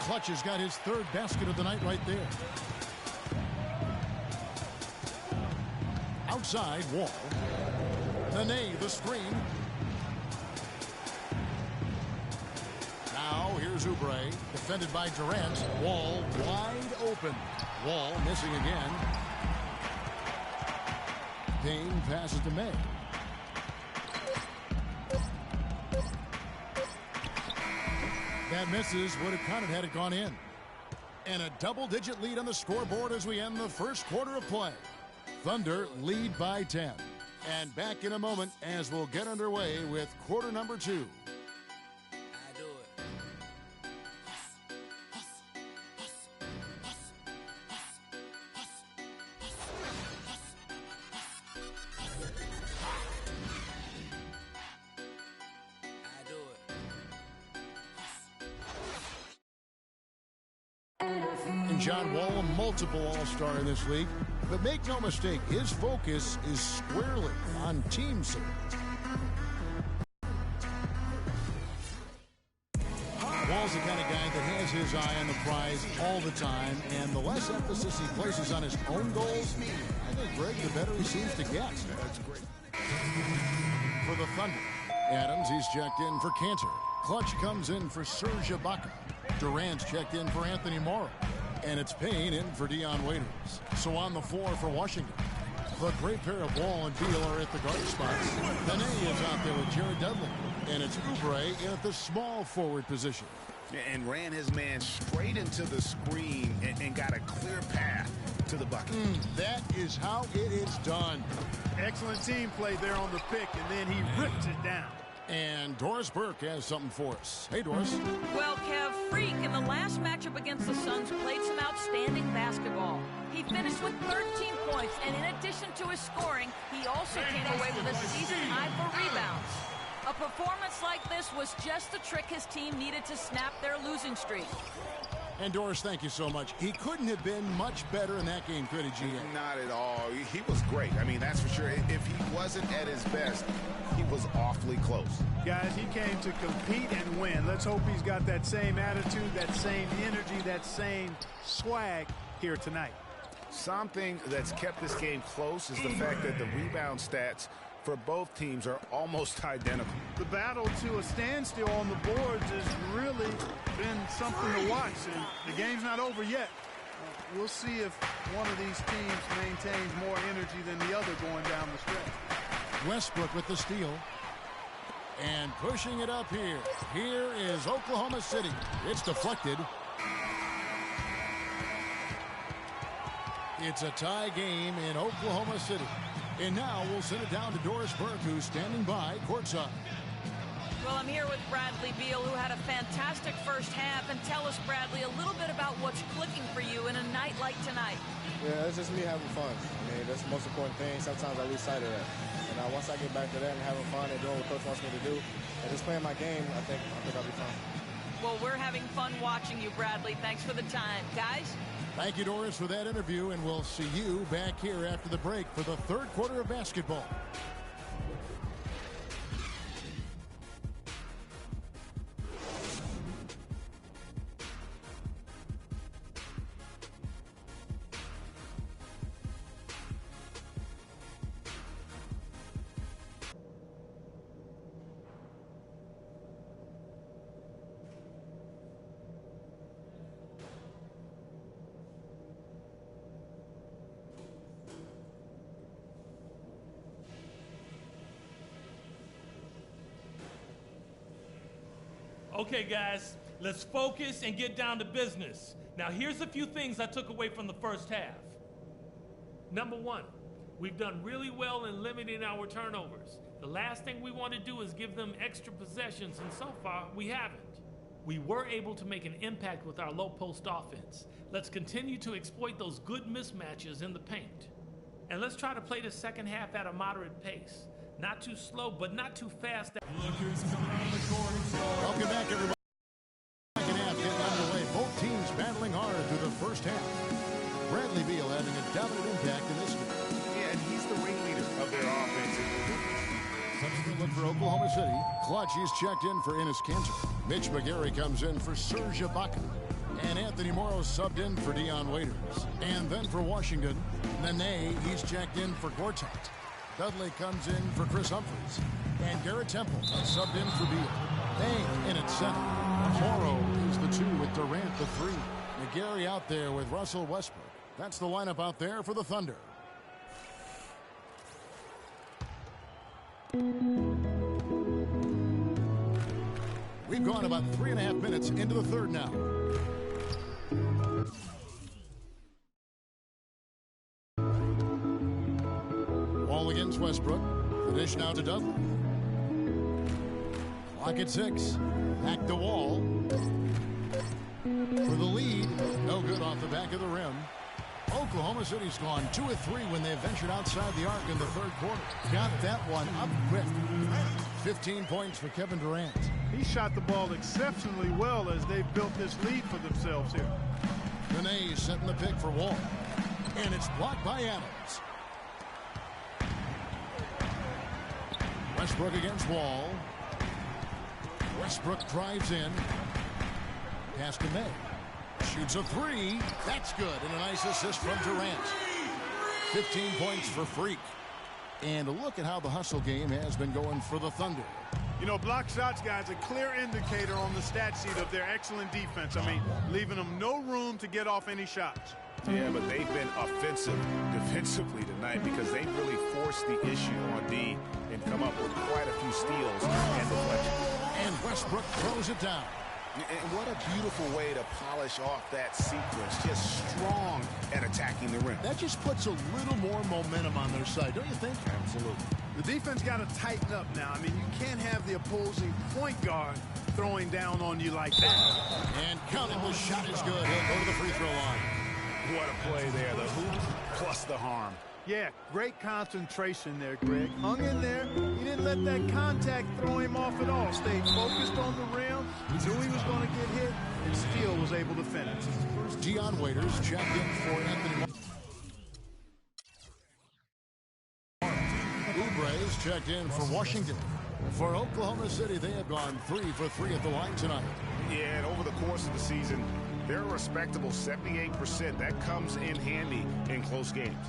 Clutch has got his third basket of the night right there. Outside, Wall. Nene, the screen. Now, here's Oubre, defended by Durant. Wall wide open. Wall missing again. Payne passes to May. That misses. Would have counted had it gone in. And a double-digit lead on the scoreboard as we end the first quarter of play. Thunder lead by 10. And back in a moment as we'll get underway with quarter number 2. And John Wall, a multiple All-Star in this league. But make no mistake, his focus is squarely on team service. Wall's the kind of guy that has his eye on the prize all the time, and the less emphasis he places on his own goals, I think, Greg, the better he seems to get. That's great. For the Thunder, Adams, he's checked in for Cantor. Clutch comes in for Serge Ibaka. Durant's checked in for Anthony Morrow. And it's Payne in for Dion Waiters. So on the floor for Washington, the great pair of Wall and Beal are at the guard spots. Nene is out there with Jared Dudley. And it's Oubre in at the small forward position. And ran his man straight into the screen and got a clear path to the bucket. That is how it is done. Excellent team play there on the pick, and then he ripped it down. And Doris Burke has something for us. Hey, Doris. Well, Kev, Freak in the last matchup against the Suns played some outstanding basketball. He finished with 13 points, and in addition to his scoring, he also came away with a season high for rebounds. A performance like this was just the trick his team needed to snap their losing streak. And Doris, thank you so much. He couldn't have been much better in that game, could he, GA? Not at all. He was great. I mean, that's for sure. If he wasn't at his best, he was awfully close. Guys, he came to compete and win. Let's hope he's got that same attitude, that same energy, that same swag here tonight. Something that's kept this game close is the fact that the rebound stats for both teams are almost identical. The battle to a standstill on the boards has really been something to watch, and the game's not over yet. We'll see if one of these teams maintains more energy than the other going down the stretch. Westbrook with the steal. And pushing it up here. Here is Oklahoma City. It's deflected. It's a tie game in Oklahoma City. And now we'll send it down to Doris Burke, who's standing by courtside. Well, I'm here with Bradley Beal, who had a fantastic first half. And tell us, Bradley, a little bit about what's clicking for you in a night like tonight. Yeah, it's just me having fun. I mean, that's the most important thing. Sometimes I lose sight of that. And once I get back to that and having fun and doing what Coach wants me to do, and just playing my game, I think I'll be fine. Well, we're having fun watching you, Bradley. Thanks for the time. Guys? Thank you, Doris, for that interview, and we'll see you back here after the break for the third quarter of basketball. Okay, guys, let's focus and get down to business. Now, here's a few things I took away from the first half. Number one, we've done really well in limiting our turnovers. The last thing we want to do is give them extra possessions, and so far, we haven't. We were able to make an impact with our low-post offense. Let's continue to exploit those good mismatches in the paint. And let's try to play the second half at a moderate pace. Not too slow, but not too fast. Welcome back, everybody. Second half getting underway. Both teams battling hard through the first half. Bradley Beal having a dominant impact in this one. Yeah, and he's the ringleader of their offense. Subsequent look for Oklahoma City. Clutch, he's checked in for Enes Kanter. Mitch McGarry comes in for Serge Ibaka. And Anthony Morrow subbed in for Dion Waiters. And then for Washington, Nene, he's checked in for Gortat. Dudley comes in for Chris Humphries. And Garrett Temple subbed in for Beal. Bang in at center. Morrow is the 2 with Durant the 3. McGarry out there with Russell Westbrook. That's the lineup out there for the Thunder. We've gone about 3.5 minutes into the third now. Wall against Westbrook. The dish now to Dudley. Clock at 6. Back to Wall. For the lead. No good off the back of the rim. Oklahoma City's gone 2 of 3 when they ventured outside the arc in the third quarter. Got that one up quick. 15 points for Kevin Durant. He shot the ball exceptionally well as they've built this lead for themselves here. Nene setting the pick for Wall. And it's blocked by Adams. Westbrook against Wall. Westbrook drives in. Pass to May. Shoots a 3. That's good. And a nice assist from Durant. 15 points for Freak. And look at how the hustle game has been going for the Thunder. You know, block shots, guys, a clear indicator on the stat sheet of their excellent defense. I mean, leaving them no room to get off any shots. Yeah, but they've been offensive defensively tonight because they really forced the issue on D and come up with quite a few steals and deflections. And Westbrook throws it down. And what a beautiful way to polish off that sequence. Just strong at attacking the rim. That just puts a little more momentum on their side, don't you think? Absolutely. The defense got to tighten up now. I mean, you can't have the opposing point guard throwing down on you like that. And counting, the shot is good. He'll go to the free throw line. What a play there. The hoop plus the harm. Yeah, great concentration there, Greg. Hung in there. He didn't let that contact throw him off at all. Stayed focused on the rim. He knew he was going to get hit and still was able to finish. Dion Waiters checked in for Anthony. Oubre is checked in for Washington. For Oklahoma City, they have gone 3 for 3 at the line tonight. Yeah, and over the course of the season, they're a respectable 78%. That comes in handy in close games.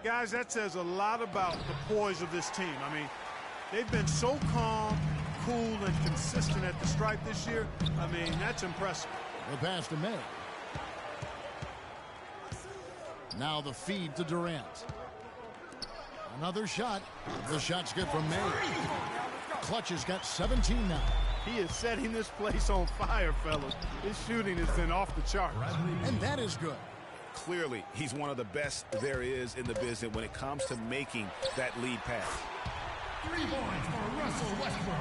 Guys, that says a lot about the poise of this team. I mean, they've been so calm, cool, and consistent at the stripe this year. I mean, that's impressive. The pass to May. Now the feed to Durant. Another shot. The shot's good from May. Clutch has got 17 now. He is setting this place on fire, fellas. His shooting has been off the charts. And that is good. Clearly, he's one of the best there is in the business when it comes to making that lead pass. 3 points for Russell Westbrook.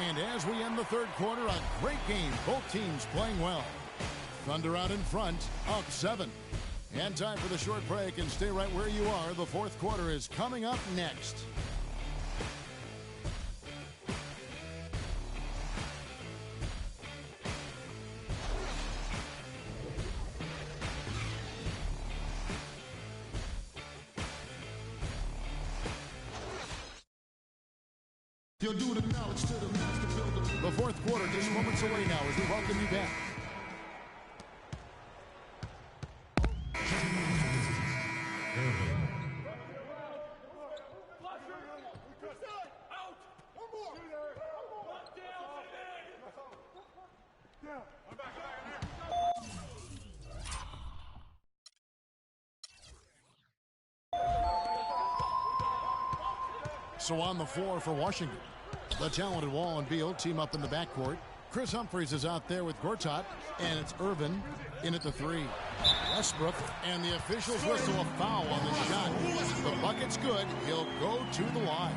And as we end the third quarter, a great game. Both teams playing well. Thunder out in front, up 7. And time for the short break, and stay right where you are. The fourth quarter is coming up next. You'll do the knowledge to the master builder. The fourth quarter just moments away now as we welcome you back. So on the floor for Washington, the talented Wall and Beal team up in the backcourt. Chris Humphries is out there with Gortat, and it's Irvin in at the 3. Westbrook, and the officials whistle a foul on the shot. The bucket's good. He'll go to the line.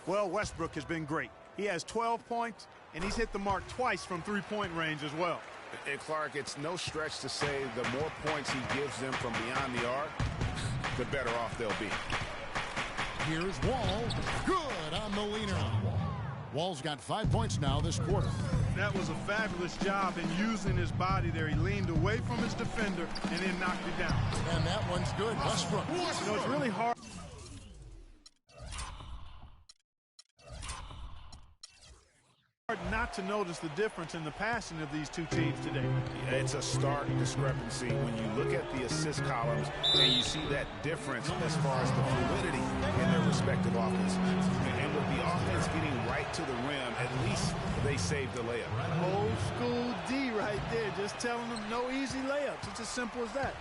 Well, Westbrook has been great. He has 12 points, and he's hit the mark twice from three-point range as well. And Clark, it's no stretch to say the more points he gives them from beyond the arc, the better off they'll be. Here's Wall. Good on the leaner. Wall's got 5 points now this quarter. That was a fabulous job in using his body there. He leaned away from his defender and then knocked it down. And that one's good. Westbrook. You know, it's really hard not to notice the difference in the passing of these two teams today. Yeah, it's a stark discrepancy when you look at the assist columns and you see that difference as far as the fluidity in their respective offenses. And with the offense getting right to the rim, at least they saved the layup. Old school D right there, just telling them no easy layups. It's as simple as that.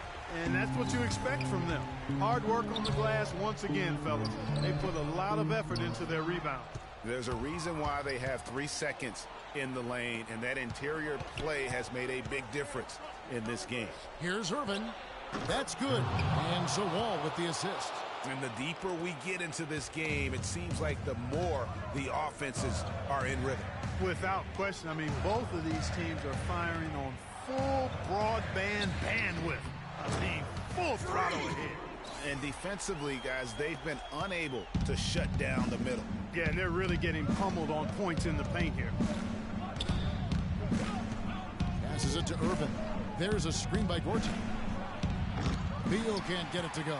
And that's what you expect from them. Hard work on the glass once again, fellas. They put a lot of effort into their rebound. There's a reason why they have 3 seconds in the lane, and that interior play has made a big difference in this game. Here's Irvin. That's good. And so Wall with the assist. And the deeper we get into this game, it seems like the more the offenses are in rhythm. Without question. I mean, both of these teams are firing on full broadband bandwidth. I mean, full throttle ahead. And defensively, guys, they've been unable to shut down the middle. Yeah, and they're really getting pummeled on points in the paint here. Passes it to Irvin. There's a screen by Gorton. Beal can't get it to go.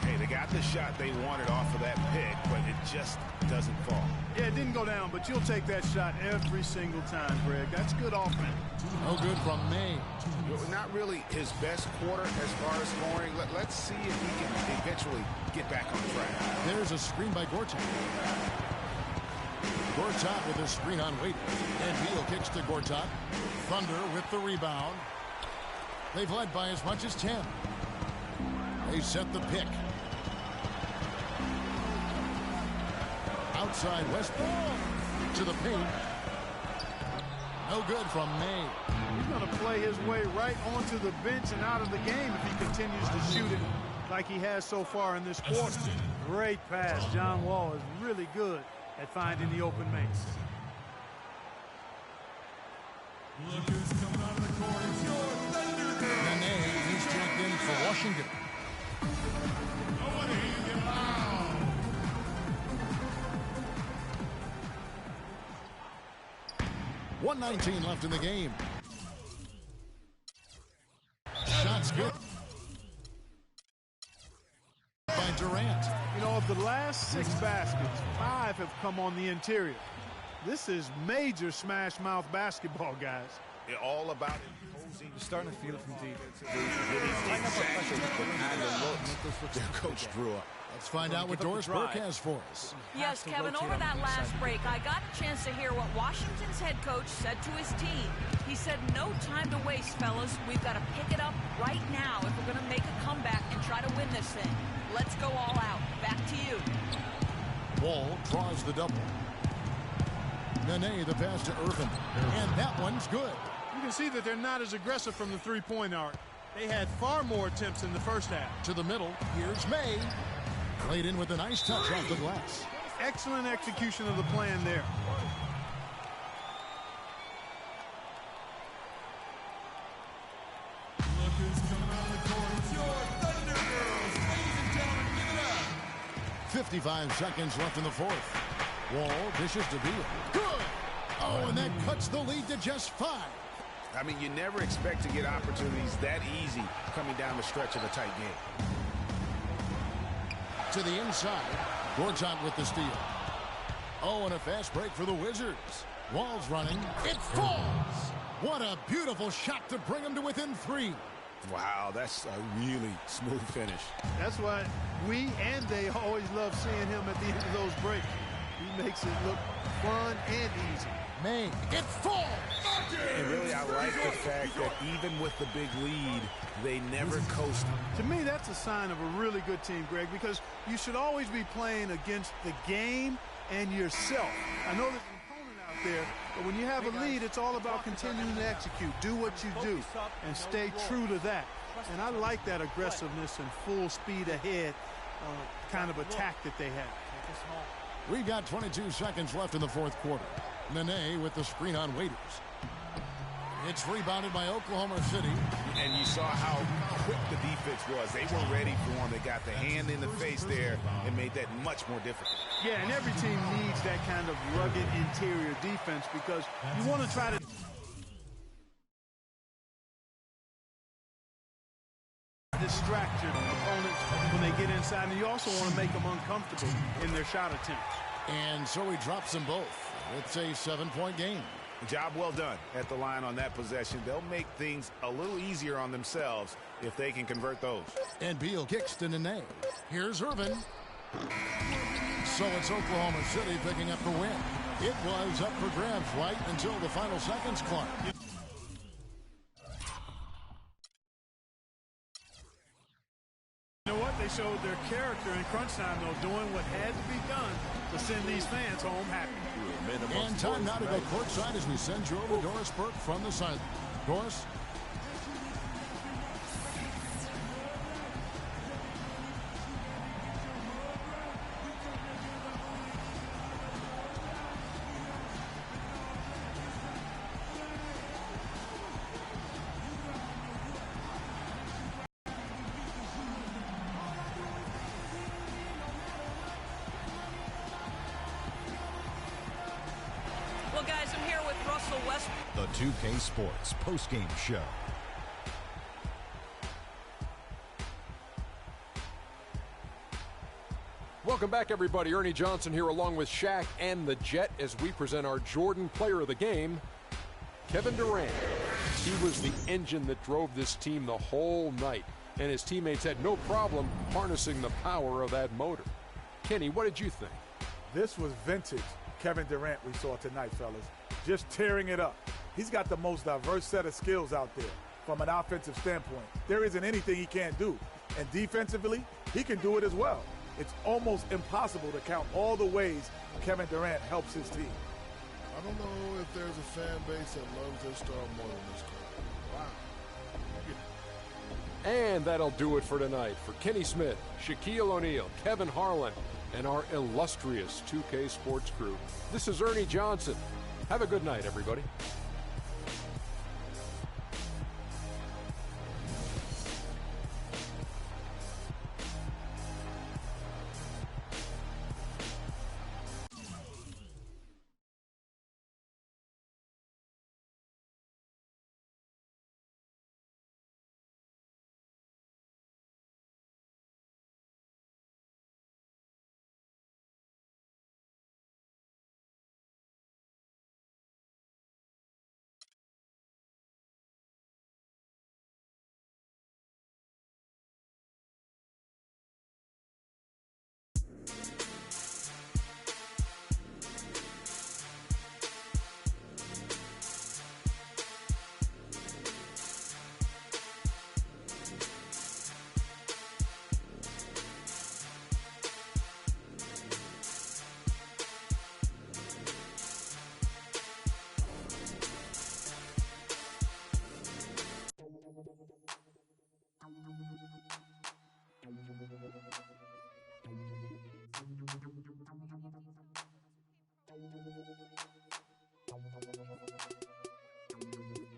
Hey, they got the shot they wanted off of that pick, but it just doesn't fall. Yeah, it didn't go down, but you'll take that shot every single time, Greg. That's good offense. No good from May. Not really his best quarter as far as scoring. Let's see if he can eventually get back on track. There's a screen by Gorton. Gortat with a screen on Waiters. And Beal kicks to Gortat. Thunder with the rebound. They've led by as much as 10. They set the pick. Outside Westbrook to the paint. No good from May. He's going to play his way right onto the bench and out of the game if he continues to shoot it like he has so far in this quarter. Great pass. John Wall is really good at finding the open man. Look who's coming out of the court. It's your Thunder Girl. Nene, he's checked in for Washington. Nobody get loud. .119 left in the game. Shots good by Durant. You know, of the last 6 baskets, 5 have come on the interior. This is major smash mouth basketball, guys. It's all about imposing. You're starting to feel it from deep. Exactly the kind of looks their coach drew up. Let's find out what Doris Burke has for us. Yes, Kevin, over that last break, I got a chance to hear what Washington's head coach said to his team. He said, no time to waste, fellas. We've got to pick it up right now if we're going to make a comeback and try to win this thing. Let's go all out. Back to you. Wall draws the double. Nene, the pass to Irvin. And that one's good. You can see that they're not as aggressive from the three-point arc. They had far more attempts in the first half. To the middle, here's May. Played in with a nice touch off the glass. Excellent execution of the plan there. Look who's coming out of the court. It's your Thunder Girls. Ladies and gentlemen, give it up. 55 seconds left in the fourth. Wall dishes to Beal. Good! Oh, and that cuts the lead to just 5. I mean, you never expect to get opportunities that easy coming down the stretch of a tight game. To the inside. Gortat with the steal. Oh, and a fast break for the Wizards. Wall's running. It falls! What a beautiful shot to bring him to within 3. Wow, that's a really smooth finish. That's why we and they always love seeing him at the end of those breaks. He makes it look fun and easy. May. It falls! And really, I like the fact that even with the big lead, they never coasted. To me, that's a sign of a really good team, Greg, because you should always be playing against the game and yourself. I know there's an opponent out there, but when you have a lead, it's all about continuing to execute. Do what you do and stay true to that. And I like that aggressiveness and full speed ahead kind of attack that they have. We've got 22 seconds left in the fourth quarter. Nene with the screen on Waiters. It's rebounded by Oklahoma City. And you saw how quick the defense defense was. They were ready for him. They got the hand in the face there and made that much more difficult. Yeah, and every team needs that kind of rugged interior defense because you want to try to distract your opponents when they get inside, and you also want to make them uncomfortable in their shot attempts. And so he drops them both. It's a 7-point game. Job well done at the line on that possession. They'll make things a little easier on themselves if they can convert those. And Beal kicks to Nene. Here's Irvin. So it's Oklahoma City picking up the win. It was up for grabs right until the final seconds, Clark. You know what? They showed their character in crunch time, though, doing what had to be done to send these fans home happy. And time now to go courtside as we send you over to Doris Burke from the sideline. Doris? Well, guys, I'm here with Russell West. The 2K Sports postgame show. Welcome back, everybody. Ernie Johnson here along with Shaq and the Jet as we present our Jordan Player of the Game, Kevin Durant. He was the engine that drove this team the whole night, and his teammates had no problem harnessing the power of that motor. Kenny, what did you think? This was vintage Kevin Durant we saw tonight, fellas. Just tearing it up. He's got the most diverse set of skills out there from an offensive standpoint. There isn't anything he can't do. And defensively, he can do it as well. It's almost impossible to count all the ways Kevin Durant helps his team. I don't know if there's a fan base that loves their star more than this club. Wow. And that'll do it for tonight. For Kenny Smith, Shaquille O'Neal, Kevin Harlan, and our illustrious 2K Sports crew, this is Ernie Johnson. Have a good night, everybody.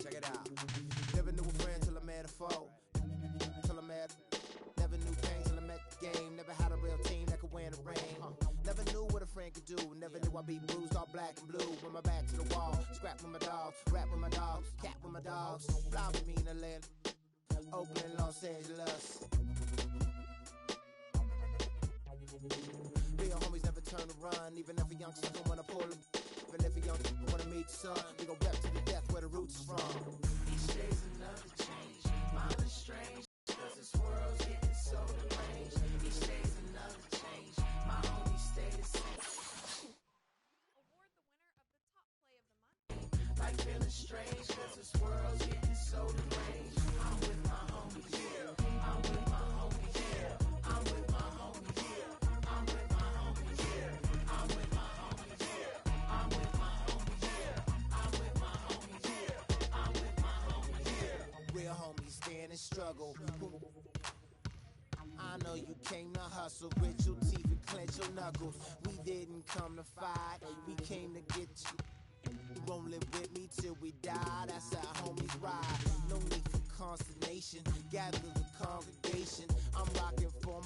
Check it out. Never knew a friend till I met a foe. Till I met, never knew pain till I met the game. Never had a real team that could win a ring. Never knew what a friend could do. Never knew I'd be bruised all black and blue. With my back to the wall, scrap with my dogs, rap with my dogs, cat with my dogs. Fly with me in Atlanta, Oakland, Los Angeles. Real homies never turn to run, even if a young sucker wanna pull them. Even if a young sucker wanna meet the sun, we gon' rep to the death where the roots is from. Each day's another change, mine is strange, cause this world's getting so deranged. Each day's another change, my homies stay the same. Like feeling strange, cause this world's getting so deranged. I'm with my homies, yeah. I'm with my homies, yeah. I'm with my homies, yeah. I'm with my homies, yeah. I'm with my homies, yeah. I'm with my homies, yeah. I'm with my homies, yeah. I'm with my homies, yeah. Real homies stand and struggle. I know you came to hustle, grit your teeth and clench your knuckles. We didn't come to fight, we came to get you. You won't live with me till we die, that's how homies ride. No need for consternation, gather the congregation.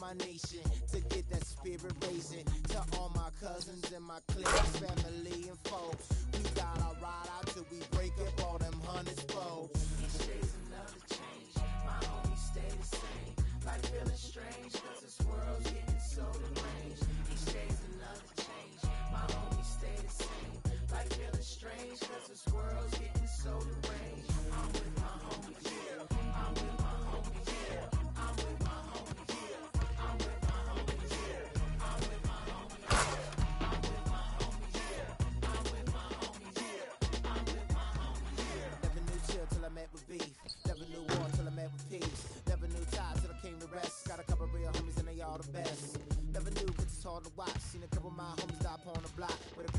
my nation to get that spirit raising. To all my cousins and my cliques, family and folks, we gotta ride out till we break up all them hundreds folks. Each day's another change, my homies stay the same. Like feeling strange, cause this world's getting so deranged. Each day's another change, my homies stay the same. Like feeling strange, cause this world's getting so deranged. I'm with my homies, yeah. I'm with my homies, yeah. I'm with my homies, yeah. I'm with my homies, yeah. I'm with my homies, yeah. I'm with my homies, yeah. I'm with my homies, yeah. I'm with my homies, yeah. Never knew chill till I met with beef. Never knew war till I met with peace. Never knew ties till I came to rest. Got a couple real homies and they all the best. Never knew cause it's hard to watch. Seen a couple of my homies die up on the block with a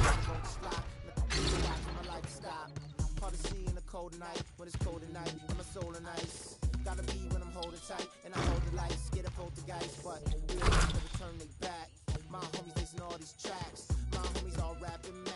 won't slide. Watch my life stop. Hard to see in the cold night. When it's cold at night, I'm a soul and ice. Gotta be when I'm holding tight and I hold the lights. Get a poltergeist, but real never turn they back. My homies listen to all these tracks. My homies all rapping.